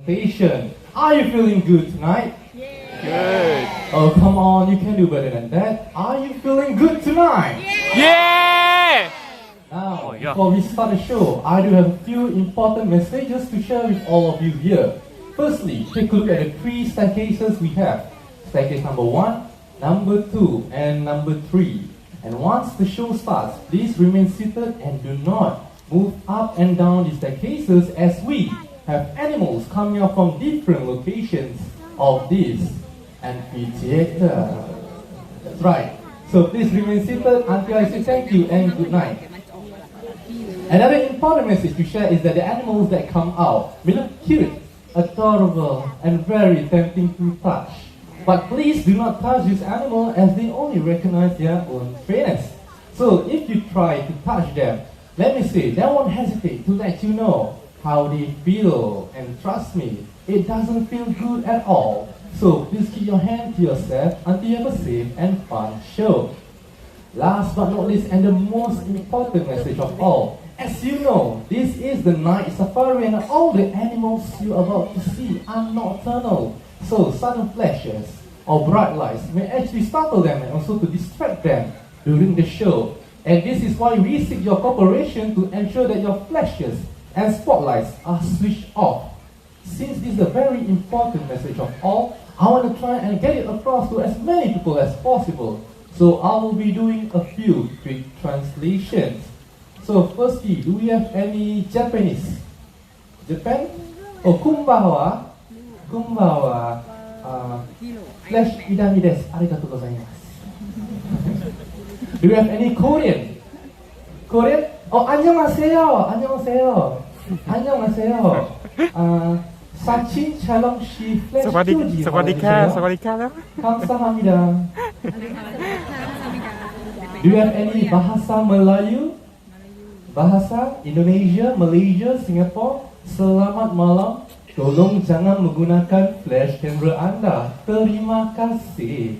presentation. Are you feeling good tonight? Good. Oh, come on, you can do better than that. Are you feeling good tonight? Yeah! Now, Oh, yeah. before we start the show, I do have a few important messages to share with all of you here. Firstly, take a look at the 3 staircases we have. Staircase number 1, number 2, and number 3. And once the show starts, please remain seated and do not move up and down the staircases as we have animals coming up from different locations of this amphitheater. That's right. So please remain seated until I say thank you and good night. Another important message to share is that the animals that come out may look cute, adorable, and very tempting to touch. But please do not touch this animal as they only recognize their own trainers. So if you try to touch them, let me say, they won't hesitate to let you know how they feel. And trust me, it doesn't feel good at all. So please keep your hand to yourself until you have a safe and fun show. Last but not least, and the most important message of all, as you know, this is the night safari and all the animals you're about to see are nocturnal. So sudden flashes or bright lights may actually startle them and also to distract them during the show. And this is why we seek your cooperation to ensure that your flashes and spotlights are switched off. Since this is a very important message of all, I want to try and get it across to as many people as possible. So I will be doing a few quick translations. So firstly, do we have any Japanese? Japan? Oh, kumbawa. Kumbawa. Flash idami desu. Arigatou gozaimasu. Do we have any Korean? Korean? Oh, 안녕하세요. 안녕하세요. 안녕하세요. 사진 촬영 시 플래시 큐지. 사와디카, 사와디카. 감사합니다. Do you have any bahasa Melayu? Bahasa Indonesia, Malaysia, Singapore? Selamat malam. Tolong jangan menggunakan flash camera anda. Terima kasih.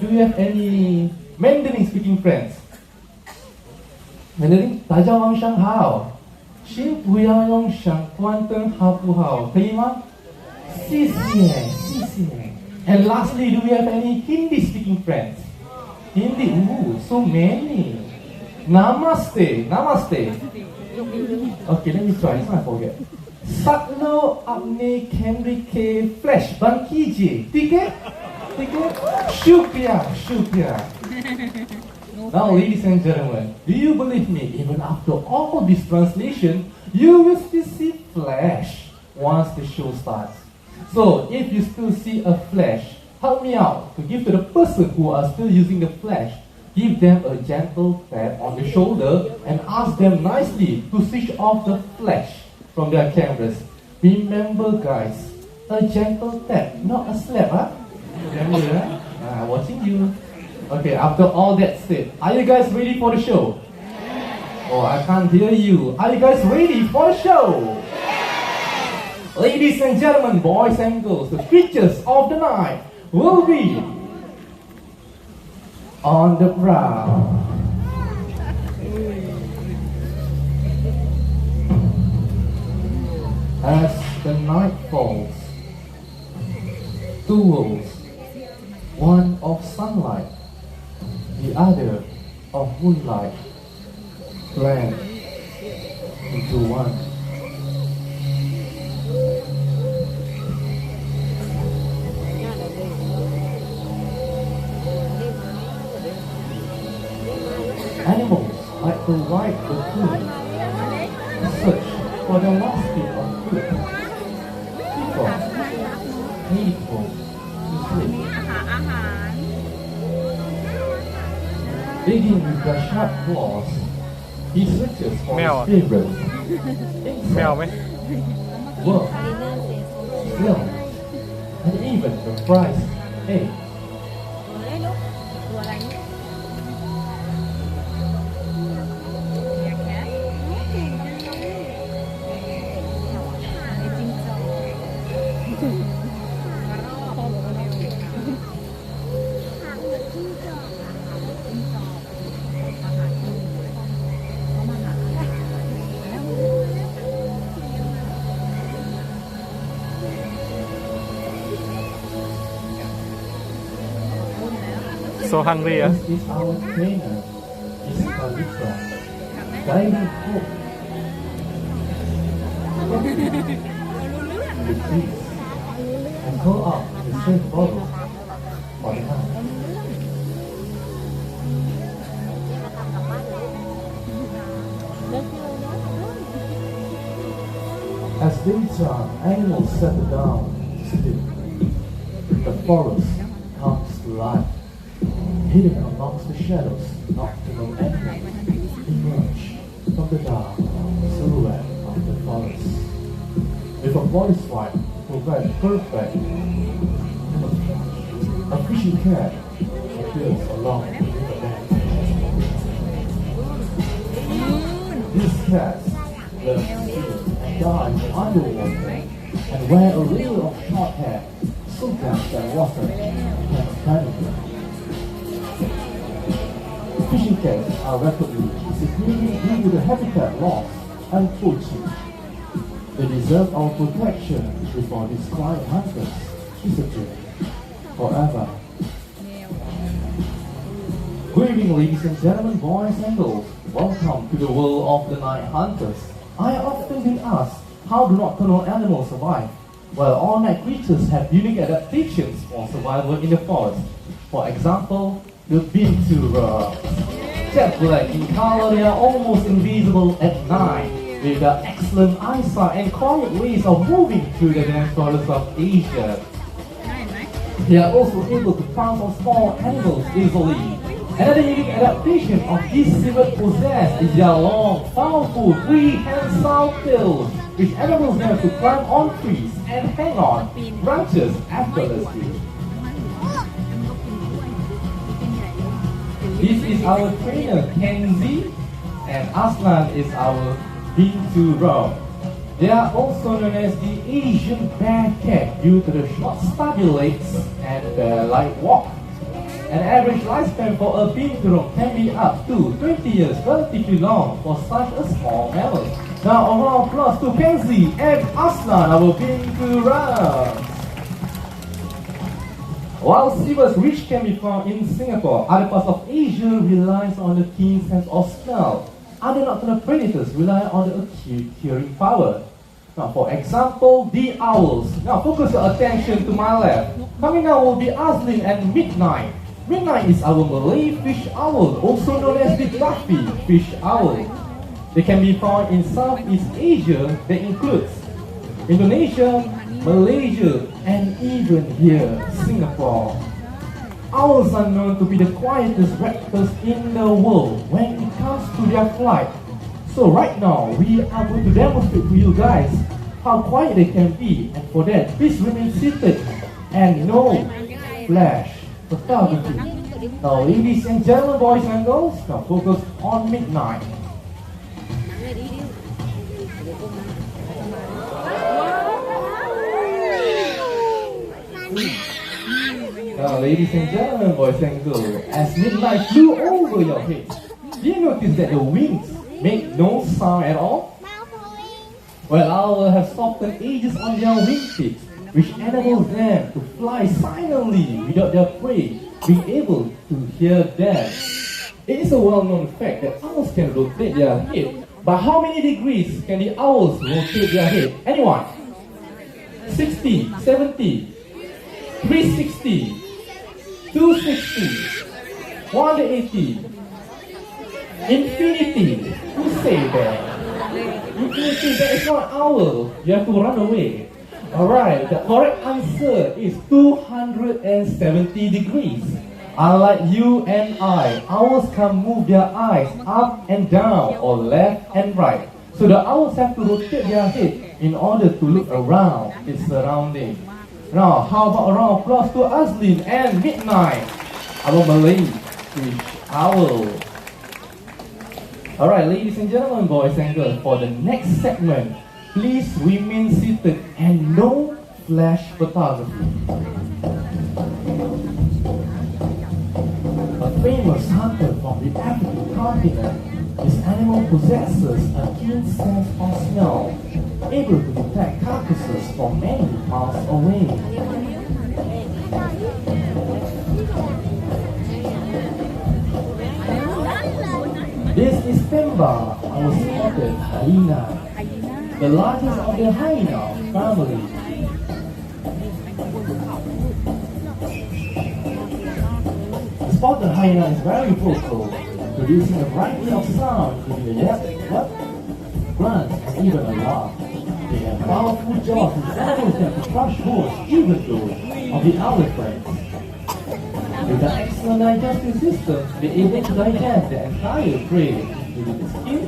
Do you have any Mandarin speaking friends? Mandarin, 大家晚上好。请不要用上关灯好不好？可以吗？谢谢，谢谢。And lastly, do we have any Hindi speaking friends? Hindi, so many. Namaste, namaste. Okay, let me try. This one I forget. Satno apne camera ke flash ban कीजिए, ठीक है? ठीक है? शुक्रिया, शुक्रिया. Now, ladies and gentlemen, do you believe me? Even after all this translation, you will still see flash once the show starts. So, if you still see a flash, help me out to give to the person who are still using the flash. Give them a gentle pat on the shoulder and ask them nicely to switch off the flash from their cameras. Remember, guys, a gentle tap, not a slap, huh? Remember, huh? Watching you. Okay, after all that said, are you guys ready for the show? Oh, I can't hear you. Are you guys ready for the show? Ladies and gentlemen, boys and girls, the creatures of the night will be on the prowl. As the night falls, 2 worlds, one of sunlight, the other of moonlight, blend into one. Animals like to ride the food, search for the last bit of food. People, hateful to sleep. Digging with their sharp claws, he searches for his favorite. Insect, worm, snail, and even the prize egg. So hungry, ah. This is our trainer, is Kalitra, guiding hope. Retreat and go up the straight bottle for the night. As daytime, animals settle down to sleep. The forest comes to life. Hidden amongst the shadows, nocturnal animals emerge from the dark silhouette of the forest. With a voice like perfect, a fishing cat appears along the riverbank. These cats live and dive underwater and wear a layer of short hair so that water can penetrate. Fishing cats are rapidly disappearing due to the habitat loss and poaching. They deserve our protection before these quiet hunters disappear forever. Good evening, ladies and gentlemen, boys and girls. Welcome to the world of the night hunters. I have often been asked, how do nocturnal animals survive? Well, all night creatures have unique adaptations for survival in the forest. For example, the bean-to-rock. Jet black in color, they are almost invisible at night, with their excellent eyesight and quiet ways of moving through the dense forests of Asia. They are also able to pounce on small animals easily. Another unique adaptation of these civet possess is their long, powerful, prehensile tails, which enables them to climb on trees and hang on branches effortlessly. This is our trainer Kenzie, and Aslan is our bean-to-rock. They are also known as the Asian bear cat due to the short stubby legs and the light walk. An average lifespan for a bean-to-rock can be up to 20 years, relatively long for such a small mammal. Now a round of applause to Kenzie and Aslan, our bean-to-rock. While seabirds which can be found in Singapore, other parts of Asia relies on the keen sense of smell. Other nocturnal predators rely on the acute hearing power. Now, for example, the owls. Now, focus your attention to my left. Coming now will be Aslin and Midnight. Midnight is our Malay fish owl, also known as the Duffy fish owl. They can be found in Southeast Asia that includes Indonesia, Malaysia, and even here, Singapore. Owls are known to be the quietest raptors in the world when it comes to their flight. So right now, we are going to demonstrate to you guys how quiet they can be, and for that, please remain seated and no flash photography. Now, ladies and gentlemen, boys and girls, now focus on Midnight. Now, ladies and gentlemen, boys and girls, as Midnight flew over your head, do you notice that the wings make no sound at all? Well, owls have softened edges on their wing tips, which enables them to fly silently without their prey being able to hear them. It is a well-known fact that owls can rotate their head. But how many degrees can the owls rotate their head? Anyone? 60, 70, 360, 260, 180, infinity. Who say that? Infinity, that is not owl. You have to run away. Alright, the correct answer is 270 degrees. Unlike you and I, owls can move their eyes up and down or left and right. So the owls have to rotate their head in order to look around its surroundings. Now, how about a round of applause to Aslin and Midnight, our Malay fish owl. Alright, ladies and gentlemen, boys and girls, for the next segment, please remain seated and no flash photography. A famous hunter from the African continent, this animal possesses a keen sense of smell, able to detect carcasses from many miles away. This is Pemba, our spotted hyena, the largest of the hyena family. The spotted hyena is very vocal, producing a variety of sounds, including a yap, grunt, and even a laugh. They have powerful jaws which enables them to crush bones, even those of the elephants. With an excellent digestive system, they're able to digest the entire prey, including the skin,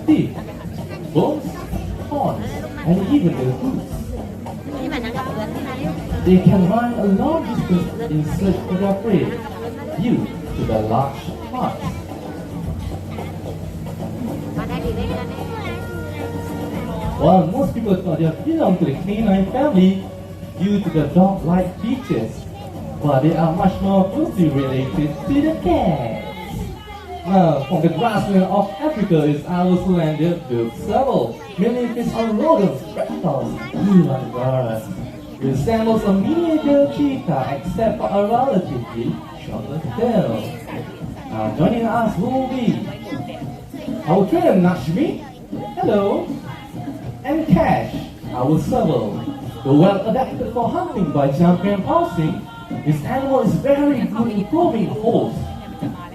teeth, bones, horns, and even their hooves. They can run a long distance in search for their prey due to their large hearts. While most people thought they belong to the canine family due to the dog-like features, but they are much more closely related to the cats. Now, from the grassland of Africa is our slender bilk serval, mainly feeds on rodents, reptiles, even birds. It resembles a miniature cheetah except for a relatively shorter tail. Now, joining us will be our trainer Nashmi, hello, and Cash, our serval. Though well adapted for hunting by jumping and pouncing, this animal is very good in probing holes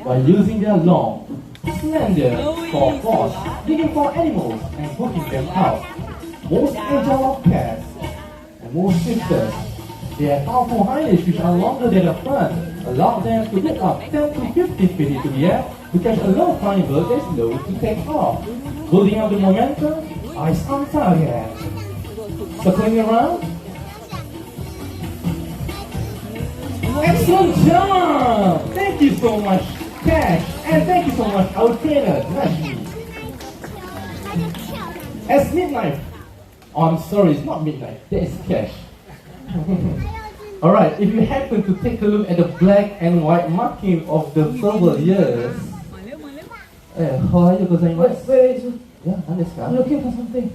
by using their long, slender claws, digging for animals and hooking them out. Most agile of cats and most swiftest, their powerful hind which are longer than the front allow them to get up 10 to 15 feet into the air to catch a low-flying bird that is slow to take off. Building up the momentum, eyes on target. Circling around. Excellent job! Thank you so much, Cash, and thank you so much, our trainer, Nashmi. As midnight, oh, I'm sorry, it's not midnight, that is Cash. Alright, if you happen to take a look at the black and white marking of the serval ears, how are you going? Where is it? Yeah, nice. I'm looking for something.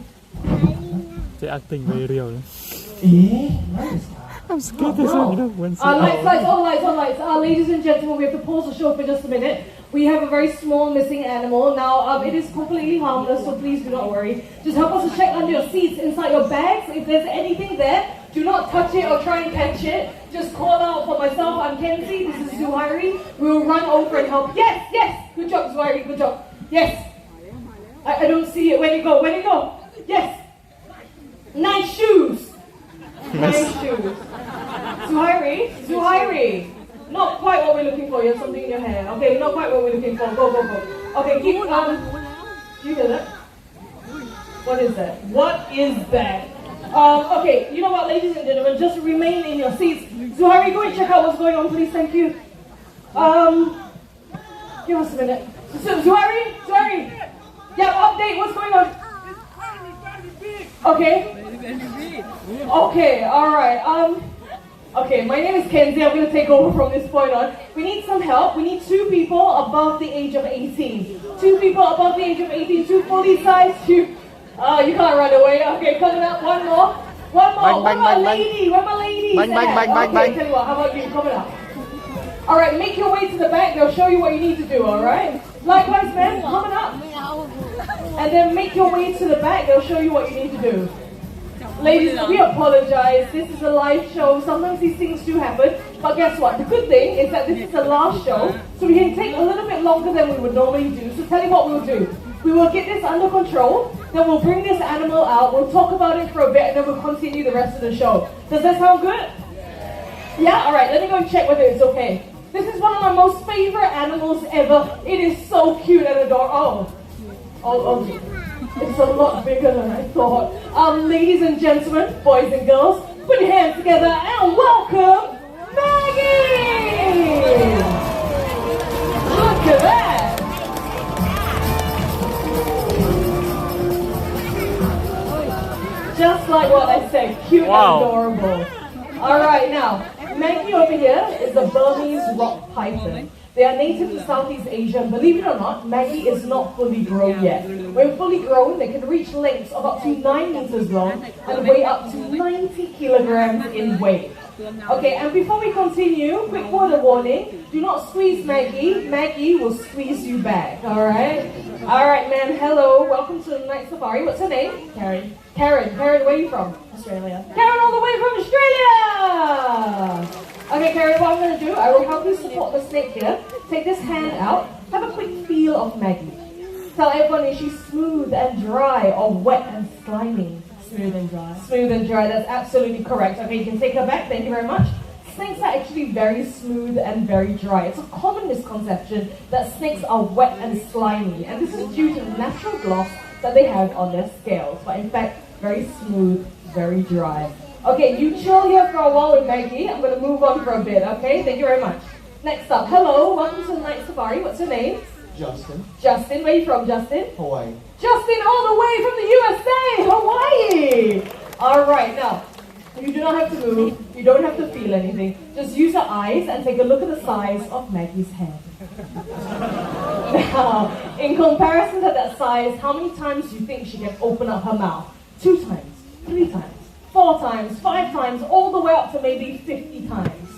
They acting very real. Nice. I'm scared as well, Lights, all lights. Ladies and gentlemen, we have to pause the show for just a minute. We have a very small missing animal. Now, it is completely harmless, so please do not worry. Just help us to check under your seats, inside your bags. If there's anything there, do not touch it or try and catch it. Just call out for myself. I'm Kenzie. This is Zuhairi. We will run over and help. Yes. Good job, Zuhairi. Good job. Yes. I don't see it. Where you go? Yes. Nice shoes. Nice shoes. Zuhairi. Not quite what we're looking for. You have something in your hair. Okay, not quite what we're looking for. Go. Okay, keep do you hear that? What is that? Okay, you know what, ladies and gentlemen, just remain in your seats. Zuhairi, go and check out what's going on, please. Thank you. Give us a minute. Zuhairi. Yeah, update. What's going on? Okay, all right. Okay, my name is Kenzie. I'm going to take over from this point on. We need some help. We need 2 people above the age of 18. 2 people above the age of 18. 2 fully sized. You can't run away. Okay, coming up. One more. Where my ladies? Bang. Okay, tell you what. How about you? Coming up. All right, make your way to the back. They'll show you what you need to do. All right. Likewise, men, coming up. And then make your way to the back. They'll show you what you need to do. Ladies, we apologize. This is a live show. Sometimes these things do happen. But guess what? The good thing is that this is the last show. So we can take a little bit longer than we would normally do. So tell you what we'll do. We will get this under control. Then we'll bring this animal out. We'll talk about it for a bit. And then we'll continue the rest of the show. Does that sound good? Yeah? Alright, let me go and check whether it's okay. This is one of my most favorite animals ever. It is so cute and adorable. Oh. It's a lot bigger than I thought. Ladies and gentlemen, boys and girls, put your hands together and welcome Maggie! Look at that! Just like what I said, cute and adorable. Alright, now, Maggie over here is a Burmese rock python. They are native to Southeast Asia. Believe it or not, Maggie is not fully grown yet. When fully grown, they can reach lengths of up to 9 meters long and weigh up to 90 kilograms in weight. Okay, and before we continue, quick word of warning. Do not squeeze Maggie. Maggie will squeeze you back, alright? Alright, ma'am, hello. Welcome to the night safari. What's her name? Karen. Karen, where are you from? Australia. Karen all the way from Australia! Okay, Karen, what I'm going to do, I will help you support the snake here. Take this hand out. Have a quick feel of Maggie. Tell everyone, is she smooth and dry or wet and slimy? Smooth and dry. Smooth and dry, that's absolutely correct. Okay, you can take her back, thank you very much. Snakes are actually very smooth and very dry. It's a common misconception that snakes are wet and slimy, and this is due to the natural gloss that they have on their scales, but in fact, very smooth, very dry. Okay, you chill here for a while with Maggie. I'm going to move on for a bit, okay? Thank you very much. Next up, hello, welcome to the night safari. What's your name? Justin, Justin, where are you from, Justin? Hawaii. Justin, all the way from the USA, Hawaii. All right, now, you do not have to move. You don't have to feel anything. Just use your eyes and take a look at the size of Maggie's head. Now, in comparison to that size, how many times do you think she can open up her mouth? 2 times, 3 times, 4 times, 5 times, all the way up to maybe 50 times.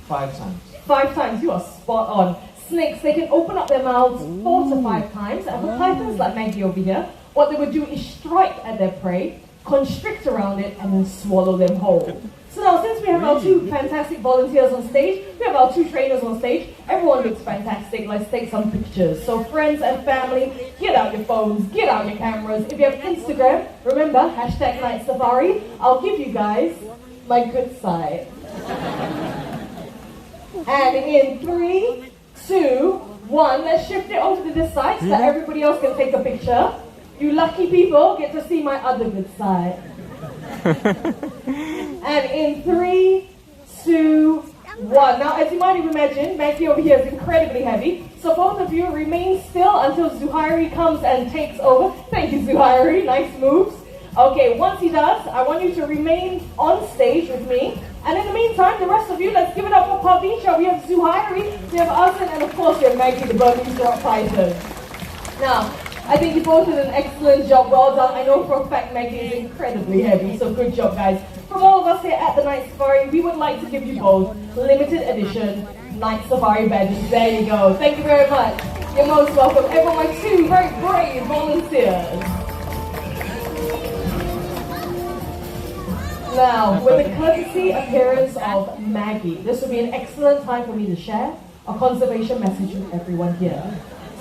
5 times. 5 times, you are spot on. Snakes, they can open up their mouths 4 to 5 times, and for pythons like Maggie over here, what they would do is strike at their prey, constrict around it, and then swallow them whole. So now, since we have our 2 fantastic volunteers on stage, we have our 2 trainers on stage, everyone looks fantastic. Let's take some pictures. So friends and family, get out your phones, get out your cameras. If you have Instagram, remember, #NightSafari. I'll give you guys my good side. And in 3, 2, 1, let's shift it over to this side so that everybody else can take a picture. You lucky people get to see my other good side. And in 3, 2, 1. Now, as you might have imagined, Maggie over here is incredibly heavy. So both of you remain still until Zuhairi comes and takes over. Thank you, Zuhairi. Nice moves. Okay, once he does, I want you to remain on stage with me. And in the meantime, the rest of you, let's give it up for Pavisha. We have Zuhairi, we have Asin, and of course we have Maggie, the Burmese rock python. Now, I think you both did an excellent job. Well done. I know for a fact Maggie is incredibly heavy, so good job, guys. From all of us here at the Night Safari, we would like to give you both limited edition Night Safari badges. There you go. Thank you very much. You're most welcome. Everyone, my 2 very brave volunteers. Now, with the courtesy appearance of Maggie, this would be an excellent time for me to share a conservation message with everyone here.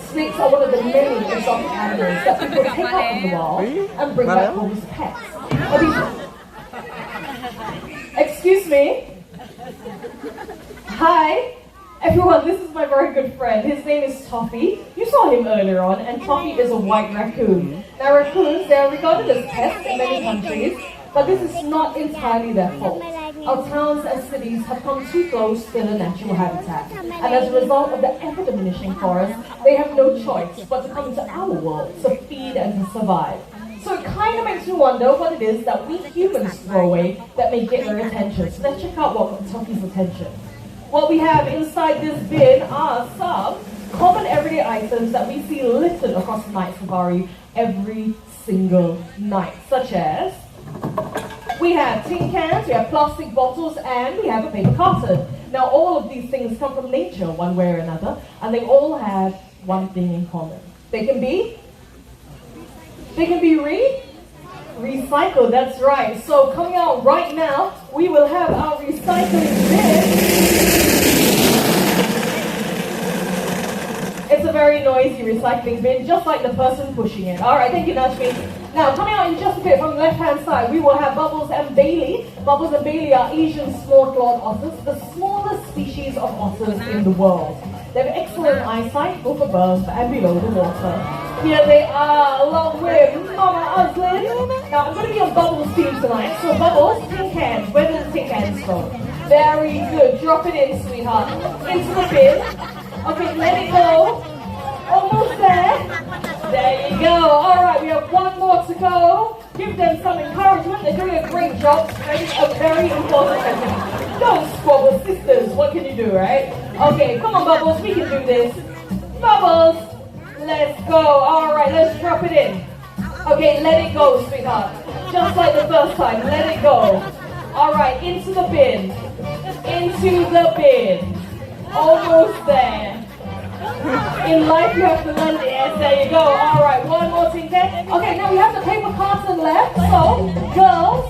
Snakes are one of the many exotic animals that people take out from the wild and bring back home as pets. Excuse me. Hi. Everyone, this is my very good friend. His name is Toffee. You saw him earlier on, and Toffee is a white raccoon. Now, raccoons, they are regarded as pests in many countries, but this is not entirely their fault. Our towns and cities have come too close to their natural habitat, and as a result of the ever-diminishing forests, they have no choice but to come into our world to feed and to survive. So it kind of makes me wonder what it is that we humans throw away that may get their attention. So let's check out what got Toffee's attention. What we have inside this bin are some common everyday items that we see littered across Night Safari every single night, such as we have tin cans, we have plastic bottles, and we have a paper carton. Now, all of these things come from nature one way or another, and they all have one thing in common. They can be recycled, that's right. So coming out right now, we will have our recycling bin. It's a very noisy recycling bin, just like the person pushing it. All right, thank you, Nashmi. Now, coming out in just a bit from the left-hand side, we will have Bubbles and Bailey. Bubbles and Bailey are Asian small-clawed otters, the smallest species of otters in the world. They have excellent eyesight, both above and below the water. Here they are, along with Mama Aslin. Now, I'm going to be on Bubbles' team tonight. So, Bubbles, tin cans. Where do the tin cans go? Very good. Drop it in, sweetheart. Into the bin. Okay, let it go. Almost there. There you go. All right, we have one more to go. Give them some encouragement. They're doing a great job. It's a very important message. Don't squabble, sisters. What can you do, right? Okay, come on, Bubbles. We can do this. Bubbles, let's go. All right, let's drop it in. Okay, let it go, sweetheart. Just like the first time. Let it go. All right, into the bin. Into the bin. Almost there. In life, you have to learn the S. There you go. All right, one more thing there. Okay, now we have the paper carton left. So, girls,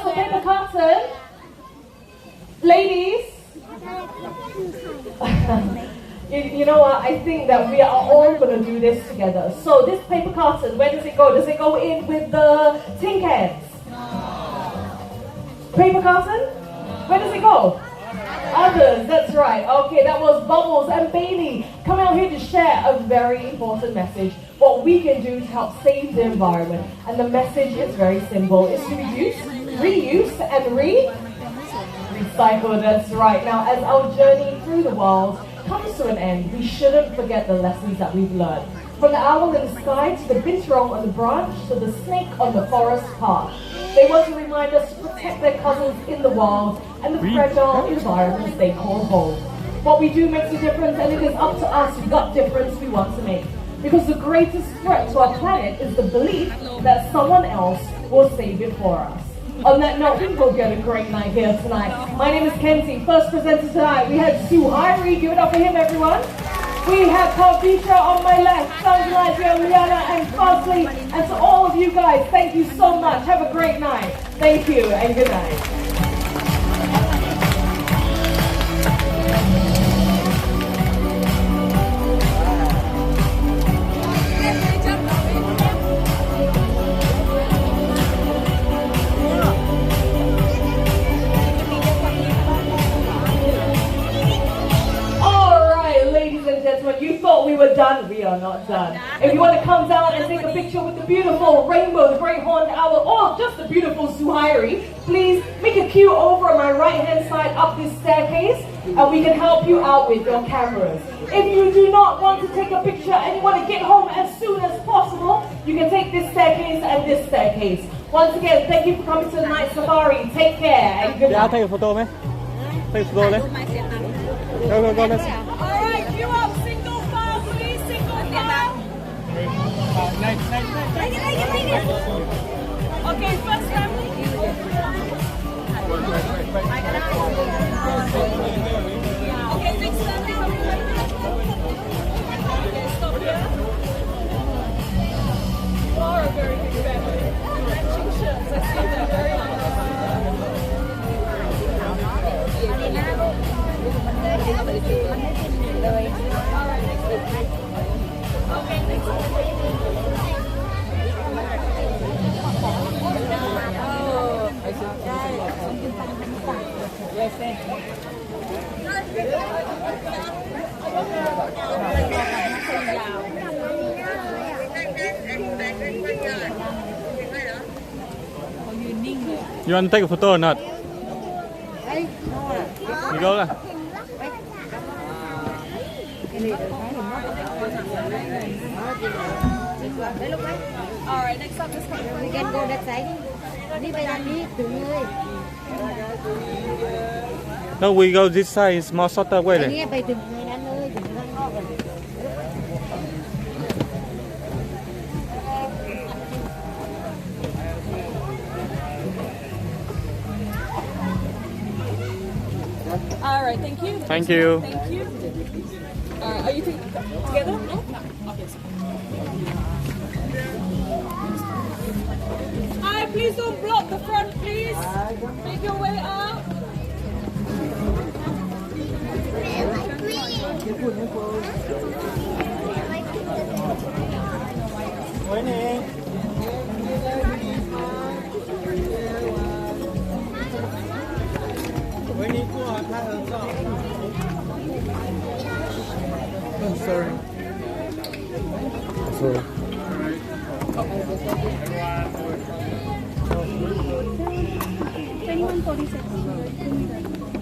the paper carton. Ladies. You know what? I think that we are all going to do this together. So, this paper carton, where does it go? Does it go in with the tin cans? Paper carton? Where does it go? Others, that's right. Okay, that was Bubbles and Bailey coming out here to share a very important message. What we can do to help save the environment. And the message is very simple. It's to reuse, and recycle, that's right. Now, as our journey through the world comes to an end, we shouldn't forget the lessons that we've learned. From the owl in the sky to the binturong on the branch to the snake on the forest path. They want to remind us to protect their cousins in the wild and the fragile environments they call home. What we do makes a difference, and it is up to us what difference we want to make. Because the greatest threat to our planet is the belief that someone else will save it for us. On that note, we'll get a great night here tonight. My name is Kenzie. First presenter tonight, we had Suhairi. Give it up for him, everyone. We have Kalvisha on my left, Sanjalaja, Rihanna, and Fazli. And to all of you guys, thank you so much. Have a great night. Thank you, and good night. You thought we were done. We are not done. If you want to come down and take a picture with the beautiful rainbow, the great horned owl, or just the beautiful Suhairi, please make a queue over on my right-hand side up this staircase, and we can help you out with your cameras. If you do not want to take a picture and you want to get home as soon as possible, you can take this staircase and this staircase. Once again, thank you for coming to the night safari. Take care and good night. Take a photo, man. Take a photo, man. Go, let's see. All right, queue up. Single file, please. Single file. Okay, first family. Okay, next family. Stop here. You are a very big family. Matching shirts. I see that. Very nice. You want to take a photo or not? You go lah. Alright, next up is coming. We can go that side. Đi bây giờ đi từng người. No, we go this side. It's more shorter way. Đi bây từng người anh ơi, từng người ngon rồi. Alright, thank you. Thank you. Thank you. Are you together? No? Okay. Hi, please don't block the front, please. Make your way up. Oh, sorry. Sorry. 21:46.